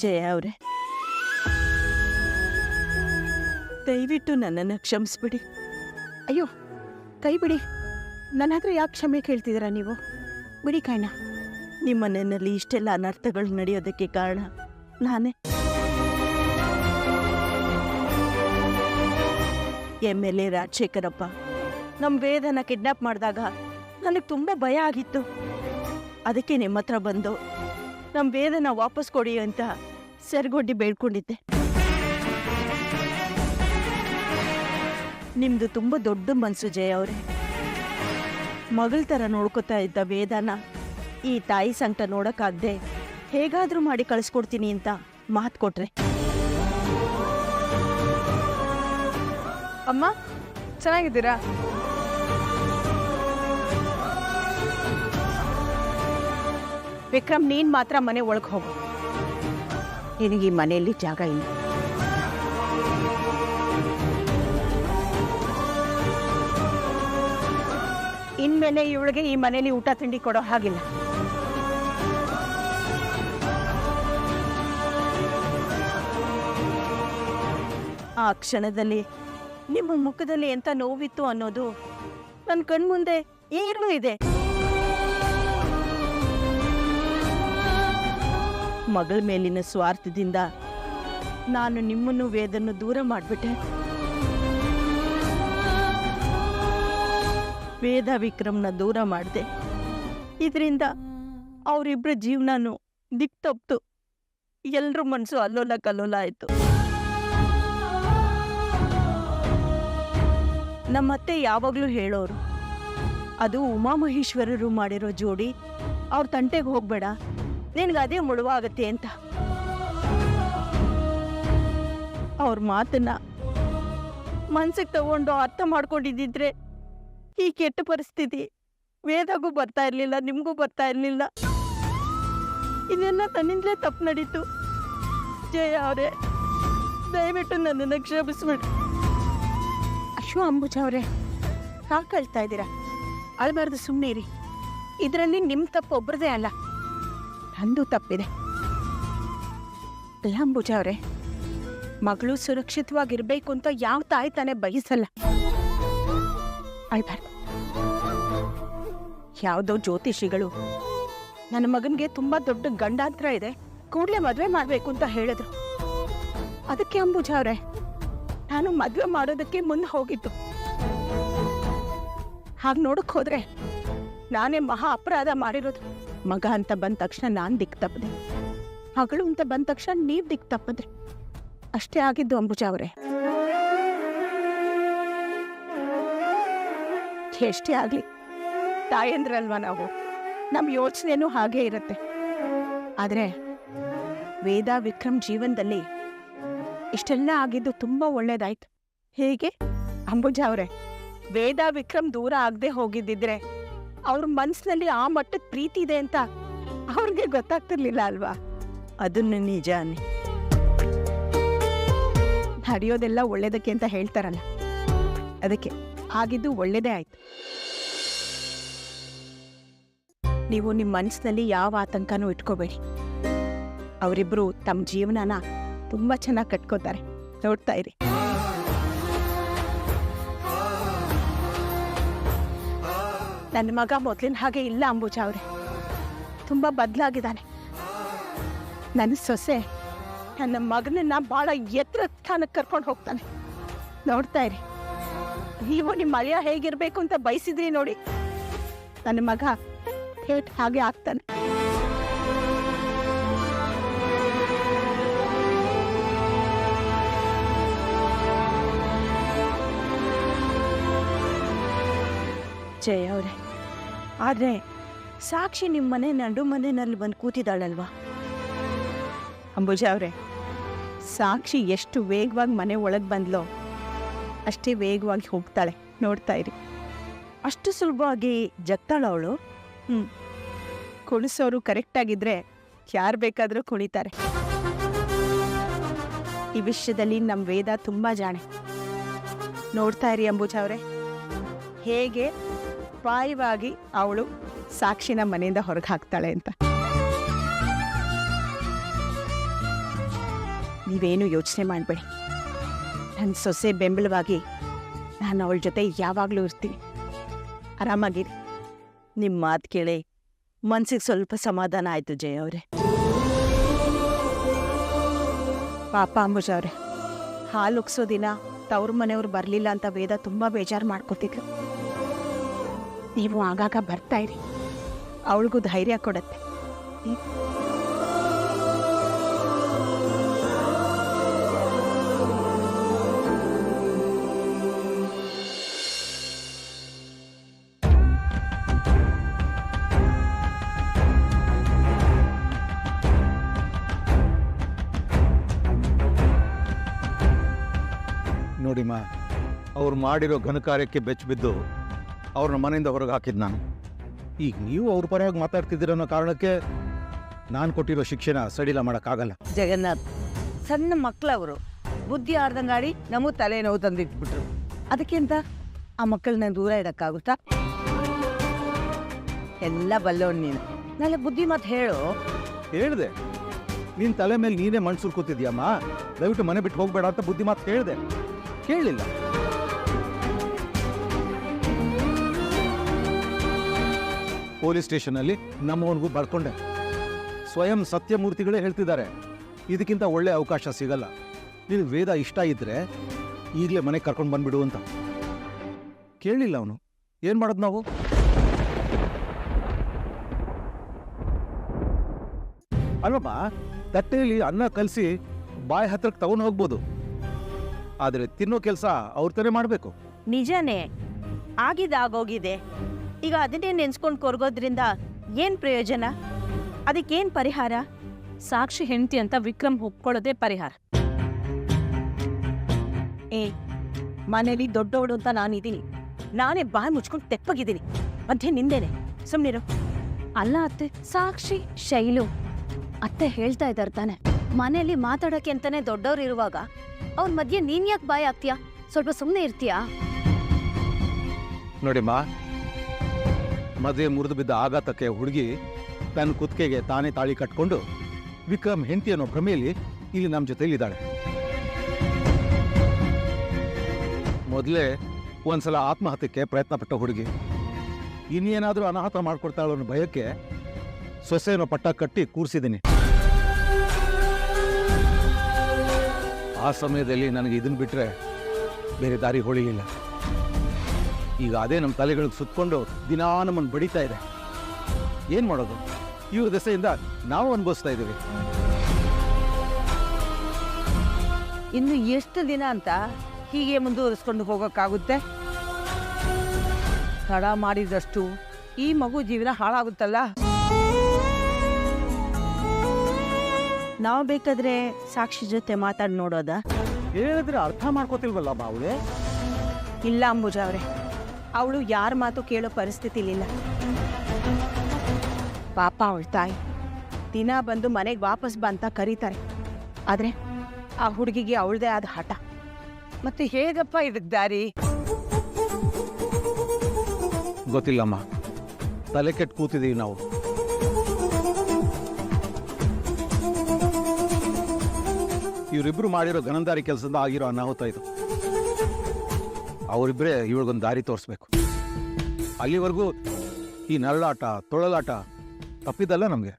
ಜಯ ಅವರೇ, ದಯವಿಟ್ಟು ನನ್ನನ್ನು ಕ್ಷಮಿಸ್ಬಿಡಿ. ಅಯ್ಯೋ ಕೈ ಬಿಡಿ. ನನ್ನ ಹತ್ರ ಯಾಕೆ ಕ್ಷಮೆ ಕೇಳ್ತಿದ್ದೀರಾ ನೀವು? ಬಿಡಿ ಕೈನ. ನಿಮ್ಮ ಮನೆಯಲ್ಲಿ ಇಷ್ಟೆಲ್ಲ ಅನರ್ಥಗಳು ನಡೆಯೋದಕ್ಕೆ ಕಾರಣ ನಾನೇ. MLA ರಾಜಶೇಖರಪ್ಪ ನಮ್ಮ ವೇದನ ಕಿಡ್ನಾಪ್ ಮಾಡಿದಾಗ ನನಗೆ ತುಂಬ ಭಯ ಆಗಿತ್ತು. ಅದಕ್ಕೆ ನಿಮ್ಮ ಹತ್ರ ಬಂದು ನಮ್ಮ ವೇದನ ವಾಪಸ್ ಕೊಡಿ ಅಂತ ಸೆರಗೊಡ್ಡಿ ಬೇಡ್ಕೊಂಡಿದ್ದೆ. ನಿಮ್ಮದು ತುಂಬ ದೊಡ್ಡ ಮನಸ್ಸು ಜಯ ಅವರೇ. ಮಗಳ ಥರ ನೋಡ್ಕೋತಾ ಇದ್ದ ವೇದನ ಈ ತಾಯಿ ಸಂಕಟ ನೋಡೋಕ್ಕಾಗದೆ ಹೇಗಾದರೂ ಮಾಡಿ ಕಳಿಸ್ಕೊಡ್ತೀನಿ ಅಂತ ಮಾತು ಕೊಟ್ರೆ. ಅಮ್ಮ ಚೆನ್ನಾಗಿದ್ದೀರಾ? ವಿಕ್ರಮ್, ನೀನು ಮಾತ್ರ ಮನೆ ಒಳಗೆ ಹೋಗು. ನಿನಗೆ ಈ ಮನೆಯಲ್ಲಿ ಜಾಗ ಇಲ್ಲ. ಇನ್ಮೇಲೆ ಇವಳಿಗೆ ಈ ಮನೆಯಲ್ಲಿ ಊಟ ತಿಂಡಿ ಕೊಡೋ ಹಾಗಿಲ್ಲ. ಆ ಕ್ಷಣದಲ್ಲಿ ನಿಮ್ಮ ಮುಖದಲ್ಲಿ ಎಂಥ ನೋವಿತ್ತು ಅನ್ನೋದು ನನ್ನ ಕಣ್ಮುಂದೆ ಈಗಲೂ ಇದೆ. ಮಗಳ ಮೇಲಿನ ಸ್ವಾರ್ಥದಿಂದ ನಾನು ನಿಮ್ಮನ್ನು ವೇದನ್ನು ದೂರ ಮಾಡಿಬಿಟ್ಟೆ. ವೇದ ವಿಕ್ರಮ್ನ ದೂರ ಮಾಡಿದೆ. ಇದರಿಂದ ಅವರಿಬ್ಬರ ಜೀವನನೂ ದಿಕ್ ತಪ್ಪಿತು. ಎಲ್ಲರ ಮನಸ್ಸು ಅಲ್ಲೋಲ ಕಲ್ಲೋಲ ಆಯಿತು. ನಮ್ಮತ್ತೆ ಯಾವಾಗಲೂ ಹೇಳೋರು, ಅದು ಉಮಾಮಹೇಶ್ವರರು ಮಾಡಿರೋ ಜೋಡಿ, ಅವ್ರ ತಂಟೆಗೆ ಹೋಗಬೇಡ, ನಿನಗೆ ಅದೇ ಮುಳುವಾಗತ್ತೆ ಅಂತ. ಅವ್ರ ಮಾತನ್ನ ಮನ್ಸಿಗೆ ತಗೊಂಡು ಅರ್ಥ ಮಾಡ್ಕೊಂಡಿದ್ದಿದ್ರೆ ಈ ಕೆಟ್ಟ ಪರಿಸ್ಥಿತಿ ವೇದಗೂ ಬರ್ತಾ ಇರಲಿಲ್ಲ, ನಿಮಗೂ ಬರ್ತಾ ಇರಲಿಲ್ಲ. ಇದೆಲ್ಲ ನನ್ನಿಂದಲೇ ತಪ್ಪು ನಡೀತು. ಜಯ ಅವರೇ, ದಯವಿಟ್ಟು ನನ್ನನ್ನು ಕ್ಷಮಿಸ್ಬಿಡಿ. ಅಶ್ವ ಅಂಬುಜ ಅವರೇ, ಯಾಕೆ ಅಳ್ತಾ ಇದ್ದೀರಾ? ಅಳಬಾರ್ದು, ಸುಮ್ಮನೆ ಇರಿ. ಇದರಲ್ಲಿ ನಿಮ್ಮ ತಪ್ಪು ಒಬ್ಬರದೇ ಅಲ್ಲ, ನಂದು ತಪ್ಪಿದೆ. ಅಲ್ಲ ಅಂಬುಜ ಅವರೇ, ಮಗಳು ಸುರಕ್ಷಿತವಾಗಿರ್ಬೇಕು ಅಂತ ಯಾವ ತಾಯಿ ತಾನೇ ಬಯಸಲ್ಲ. ಅಳ್ಬಾರ್ದು. ಯಾವುದೋ ಜ್ಯೋತಿಷಿಗಳು ನನ್ನ ಮಗನಿಗೆ ತುಂಬಾ ದೊಡ್ಡ ಗಂಡಾಂತರ ಇದೆ, ಕೂಡಲೇ ಮದುವೆ ಮಾಡಬೇಕು ಅಂತ ಹೇಳಿದ್ರು. ಅದಕ್ಕೆ ಅಂಬುಜ ಅವರೇ ನಾನು ಮದುವೆ ಮಾಡೋದಕ್ಕೆ ಮುಂದೆ ಹೋಗಿದ್ದು. ಹಾಗೆ ನೋಡಕ್ ಹೋದ್ರೆ ನಾನೇ ಮಹಾ ಅಪರಾಧ ಮಾಡಿರೋದು. ಮಗ ಅಂತ ಬಂದ ತಕ್ಷಣ ನಾನು ದಿಕ್ಕು ತಪ್ಪದೆ, ಮಗಳು ಅಂತ ಬಂದ ತಕ್ಷಣ ನೀವು ದಿಕ್ಕು ತಪ್ಪದ್ರಿ. ಅಷ್ಟೇ ಆಗಿದ್ದು ಅಂಬುಜ ಅವರೇ. ಎಷ್ಟೇ ಆಗ್ಲಿ ತಾಯಂದ್ರಲ್ವಾ ನಾವು, ನಮ್ಮ ಯೋಚನೆನೂ ಹಾಗೇ ಇರುತ್ತೆ. ಆದರೆ ವೇದ ವಿಕ್ರಮ್ ಜೀವನದಲ್ಲಿ ಇಷ್ಟೆಲ್ಲ ಆಗಿದ್ದು ತುಂಬಾ ಒಳ್ಳೇದಾಯ್ತು. ಹೇಗೆ ಅಂಬುಜ ಅವರೇ, ವೇದ ವಿಕ್ರಮ್ ದೂರ ಆಗದೆ ಹೋಗಿದ್ದಿದ್ರೆ ಅವ್ರ ಮನಸ್ಸಿನಲ್ಲಿ ಆ ಮಟ್ಟದ ಪ್ರೀತಿ ಇದೆ ಅಂತ ಅವ್ರಿಗೆ ಗೊತ್ತಾಗ್ತಿರ್ಲಿಲ್ಲ ಅಲ್ವಾ? ಅದನ್ನು ನಿಜಾನೇ. ನಡೆಯೋದೆಲ್ಲ ಒಳ್ಳೇದಕ್ಕೆ ಅಂತ ಹೇಳ್ತಾರಲ್ಲ, ಅದಕ್ಕೆ ಆಗಿದ್ದು ಒಳ್ಳೇದೇ ಆಯ್ತು. ನೀವು ನಿಮ್ಮ ಮನಸ್ಸಿನಲ್ಲಿ ಯಾವ ಆತಂಕನೂ ಇಟ್ಕೋಬೇಡಿ. ಅವರಿಬ್ರು ತಮ್ಮ ಜೀವನನ ತುಂಬಾ ಚೆನ್ನಾಗಿ ಕಟ್ಕೋತಾರೆ. ನೋಡ್ತಾ ಇರಿ. ನನ್ನ ಮಗ ಮೊದಲಿನ ಹಾಗೆ ಇಲ್ಲ ಅಂಬುಜ ಅವರೇ, ತುಂಬಾ ಬದಲಾಗಿದ್ದಾನೆ. ನನ್ನ ಸೊಸೆ ನನ್ನ ಮಗನನ್ನ ಬಹಳ ಎತ್ತರ ಸ್ಥಾನಕ್ಕೆ ಕರ್ಕೊಂಡು ಹೋಗ್ತಾನೆ. ನೋಡ್ತಾ ಇರಿ. ನೀವು ನಿಮ್ಮ ಮರ್ಯ ಹೇಗಿರ್ಬೇಕು ಅಂತ ಬಯಸಿದ್ರಿ ನೋಡಿ, ನನ್ನ ಮಗ ಥೇಟ್ ಹಾಗೆ ಆಗ್ತಾನೆ. ಜಯ ಅವರೇ, ಆದರೆ ಸಾಕ್ಷಿ ನಿಮ್ಮ ಮನೆ ನಡು ಮನೆಯಲ್ಲಿ ಬಂದು ಕೂತಿದ್ದಾಳಲ್ವಾ? ಅಂಬುಜ ಅವರೇ, ಸಾಕ್ಷಿ ಎಷ್ಟು ವೇಗವಾಗಿ ಮನೆ ಒಳಗೆ ಬಂದ್ಲೋ ಅಷ್ಟೇ ವೇಗವಾಗಿ ಹೋಗ್ತಾಳೆ. ನೋಡ್ತಾ ಇರಿ. ಅಷ್ಟು ಸುಲಭವಾಗಿ ಜಗ್ತಾಳ ಅವಳು? ಕುಣಿಸೋರು ಕರೆಕ್ಟಾಗಿದ್ರೆ ಯಾರು ಬೇಕಾದರೂ ಕುಣಿತಾರೆ. ಈ ವಿಷಯದಲ್ಲಿ ನಮ್ಮ ವೇದ ತುಂಬ ಜಾಣೆ. ನೋಡ್ತಾ ಇರಿ ಅಂಬುಜ ಅವರೇ, ಹೇಗೆ ಪಾಯವಾಗಿ ಅವಳು ಸಾಕ್ಷಿನ ಮನೆಯಿಂದ ಹೊರಗೆ ಹಾಕ್ತಾಳೆ ಅಂತ. ನೀವೇನು ಯೋಚನೆ ಮಾಡಬೇಡಿ. ನನ್ನ ಸೊಸೆ ಬೆಂಬಲವಾಗಿ ನಾನು ಅವಳ ಜೊತೆ ಯಾವಾಗಲೂ ಇರ್ತೀನಿ. ಆರಾಮಾಗಿರಿ. ನಿಮ್ಮ ಮಾತು ಕೇಳಿ ಮನ್ಸಿಗೆ ಸ್ವಲ್ಪ ಸಮಾಧಾನ ಆಯಿತು ಜಯ ಅವರೇ. ಪಾಪ ಅಂಬುಜ ಅವರೇ, ಹಾಲು ಉಗ್ಸೋ ದಿನ ತವ್ರ ಮನೆಯವ್ರು ಬರಲಿಲ್ಲ ಅಂತ ವೇದ ತುಂಬ ಬೇಜಾರು ಮಾಡ್ಕೋತಿದ್ರು. ನೀವು ಆಗಾಗ ಬರ್ತಾ ಇರಿ, ಅವಳಿಗೂ ಧೈರ್ಯ ಕೊಡತ್ತೆ. ನೋಡಿಮ್ಮ, ಅವ್ರು ಮಾಡಿರೋ ಘನಕಾರ್ಯಕ್ಕೆ ಬೆಚ್ಚಿಬಿದ್ದು ಅವ್ರನ್ನ ಮನೆಯಿಂದ ಹೊರಗೆ ಹಾಕಿದ್ದು ನಾನು. ಈಗ ನೀವು ಅವ್ರ ಪರವಾಗಿ ಮಾತಾಡ್ತಿದ್ದೀರ ಅನ್ನೋ ಕಾರಣಕ್ಕೆ ನಾನು ಕೊಟ್ಟಿರೋ ಶಿಕ್ಷೆನ ಸಡಿಲ ಮಾಡೋಕ್ಕಾಗಲ್ಲ. ಜಗನ್ನಾಥ್, ಸಣ್ಣ ಮಕ್ಕಳವರು ಬುದ್ಧಿ ಆಡ್ದಂಗಾಡಿ ನಮಗೂ ತಲೆನೋವು ತಂದಿಟ್ಬಿಟ್ರು. ಅದಕ್ಕಿಂತ ಆ ಮಕ್ಕಳನ್ನ ದೂರ ಇಡಕ್ಕಾಗುತ್ತಾ? ಎಲ್ಲ ಬಲ್ಲವನ್ ನೀನು. ನಾಳೆ ಬುದ್ಧಿ ಮಾತು ಹೇಳು. ಹೇಳಿದೆ, ನಿನ್ನ ತಲೆ ಮೇಲೆ ನೀನೇ ಮಣ್ಣು ಸುರ್ಕೋತಿದ್ಯಮ್ಮ, ದಯವಿಟ್ಟು ಮನೆ ಬಿಟ್ಟು ಹೋಗ್ಬೇಡ ಅಂತ ಬುದ್ಧಿ ಮಾತು ಹೇಳಿದೆ. ಕೇಳಲಿಲ್ಲ. ಪೊಲೀಸ್ ಸ್ಟೇಷನಲ್ಲಿ ನಮ್ಮವನಿಗೂ ಬರ್ಕೊಂಡೆ. ಸ್ವಯಂ ಸತ್ಯಮೂರ್ತಿಗಳೇ ಹೇಳ್ತಿದ್ದಾರೆ, ಇದಕ್ಕಿಂತ ಒಳ್ಳೆ ಅವಕಾಶ ಸಿಗಲ್ಲ. ನಿನಗೆ ವೇದ ಇಷ್ಟ ಇದ್ರೆ ಈಗಲೇ ಮನೆಗೆ ಕರ್ಕೊಂಡು ಬಂದ್ಬಿಡು ಅಂತ. ಕೇಳಲಿಲ್ಲ ಅವನು. ಏನು ಮಾಡೋದು ನಾವು? ಅಲ್ವಮ್ಮ, ತಟ್ಟೆಯಲ್ಲಿ ಅನ್ನ ಕಲಸಿ ಬಾಯಿ ಹತ್ರಕ್ಕೆ ತಗೊಂಡು ಹೋಗ್ಬೋದು, ಆದರೆ ತಿನ್ನೋ ಕೆಲಸ ಅವ್ರ ತಾನೇ ಮಾಡಬೇಕು. ನಿಜನೇ, ಆಗಿದ್ದಾಗೋಗಿದೆ. ಈಗ ಅದನ್ನೇ ನೆನ್ಸ್ಕೊಂಡು ಕೊರ್ಗೋದ್ರಿಂದ ಏನ್ ಪ್ರಯೋಜನ? ಅದಕ್ಕೇನ್ ಪರಿಹಾರ? ಸಾಕ್ಷಿ ಹೆಂಡತಿ ಅಂತ ವಿಕ್ರಮ್ ಒಪ್ಕೊಳ್ಳೋದೇ ಪರಿಹಾರ. ಮನೇಲಿ ದೊಡ್ಡವಳು ಅಂತ ನಾನಿದ್ದೀನಿ. ನಾನೇ ಬಾಯಿ ಮುಚ್ಕೊಂಡು ತೆಪ್ಪಗಿದ್ದೀನಿ. ಮಧ್ಯೆ ನಿಂದೇನೆ. ಸುಮ್ಮನಿರು. ಅಲ್ಲ ಅತ್ತೆ, ಸಾಕ್ಷಿ ಶೈಲು ಅತ್ತೆ ಹೇಳ್ತಾ ಇದ್ದಾರೆ ತಾನೆ, ಮನೆಯಲ್ಲಿ ಮಾತಾಡೋಕೆ ಅಂತಾನೆ ದೊಡ್ಡವ್ರು ಇರುವಾಗ ಅವ್ರ ಮಧ್ಯೆ ನೀನ್ ಯಾಕೆ ಬಾಯ್ ಆಗ್ತೀಯಾ? ಸ್ವಲ್ಪ ಸುಮ್ಮನೆ ಇರ್ತೀಯಾ? ನೋಡಿಮ್ಮ, ಮದುವೆ ಮುರಿದು ಬಿದ್ದ ಆಘಾತಕ್ಕೆ ಹುಡುಗಿ ತನ್ನ ಕುತ್ತಿಗೆಗೆ ತಾನೇ ತಾಳಿ ಕಟ್ಕೊಂಡು ವಿಕ್ರಮ್ ಹೆಂಡತಿ ಅನ್ನೋ ಭ್ರಮೆಯಲ್ಲಿ ಇಲ್ಲಿ ನಮ್ಮ ಜೊತೆಲಿ ಇದ್ದಾಳೆ. ಮೊದಲೇ ಒಂದ್ಸಲ ಆತ್ಮಹತ್ಯಕ್ಕೆ ಪ್ರಯತ್ನ ಪಟ್ಟ ಹುಡುಗಿ ಇನ್ನೇನಾದರೂ ಅನಾಹುತ ಮಾಡ್ಕೊಡ್ತಾಳೋ ಅನ್ನೋ ಭಯಕ್ಕೆ ಸೊಸೆನೋ ಪಟ್ಟ ಕಟ್ಟಿ ಕೂರಿಸಿದ್ದೀನಿ. ಆ ಸಮಯದಲ್ಲಿ ನನಗೆ ಇದನ್ನು ಬಿಟ್ಟರೆ ಬೇರೆ ದಾರಿ ಹೊಳಿಲಿಲ್ಲ. ಈಗ ಅದೇ ನಮ್ಮ ತಲೆಗಳಿಗೆ ಸುತ್ತಕೊಂಡು ದಿನಾ ನಮ್ಮನ್ನು ಬಡಿತಾ ಇದೆ. ಏನು ಮಾಡೋದು? ಇವ್ರ ದೆಸೆಯಿಂದ ನಾವು ಅನುಭವಿಸ್ತಾ ಇದ್ದೀವಿ. ಇನ್ನು ಎಷ್ಟು ದಿನ ಅಂತ ಹೀಗೆ ಮುಂದುವರಿಸ್ಕೊಂಡು ಹೋಗೋಕ್ಕಾಗುತ್ತೆ? ತಡ ಮಾಡಿದಷ್ಟು ಈ ಮಗು ಜೀವನ ಹಾಳಾಗುತ್ತಲ್ಲ. ನಾವು ಬೇಕಾದ್ರೆ ಸಾಕ್ಷಿ ಜೊತೆ ಮಾತಾಡಿ ನೋಡೋದಾ? ಹೇಳಿದ್ರೆ ಅರ್ಥ ಮಾಡ್ಕೋತಿಲ್ವಲ್ಲ ಅವಳೆ? ಇಲ್ಲ ಅಂಬುಜ ಅವರೇ, ಅವಳು ಯಾರ ಮಾತು ಕೇಳೋ ಪರಿಸ್ಥಿತಿಲಿಲ್ಲ. ಪಾಪ ಅವಳ ತಾಯಿ ದಿನ ಬಂದು ಮನೆಗೆ ವಾಪಸ್ ಬಾ ಅಂತ ಕರೀತಾರೆ. ಆದರೆ ಆ ಹುಡುಗಿಗೆ ಅವಳದೇ ಆದ ಹಠ. ಮತ್ತೆ ಹೇಗಪ್ಪ ಇದಕ್ಕೆ ದಾರಿ? ಗೊತ್ತಿಲ್ಲಮ್ಮ, ತಲೆ ಕೆಟ್ಟು ಕೂತಿದ್ದೀವಿ ನಾವು. ಇವರಿಬ್ರು ಮಾಡಿರೋ ಗನಂದಾರಿ ಕೆಲಸದಿಂದ ಆಗಿರೋ ಅನಾಹುತ ಇದು. ಅವರಿಬ್ಬರೇ ಇವಳಿಗೊಂದು ದಾರಿ ತೋರಿಸ್ಬೇಕು. ಅಲ್ಲಿವರೆಗೂ ಈ ನರಳಾಟ ತೊಳಲಾಟ ತಪ್ಪಿದ್ದಲ್ಲ ನಮಗೆ.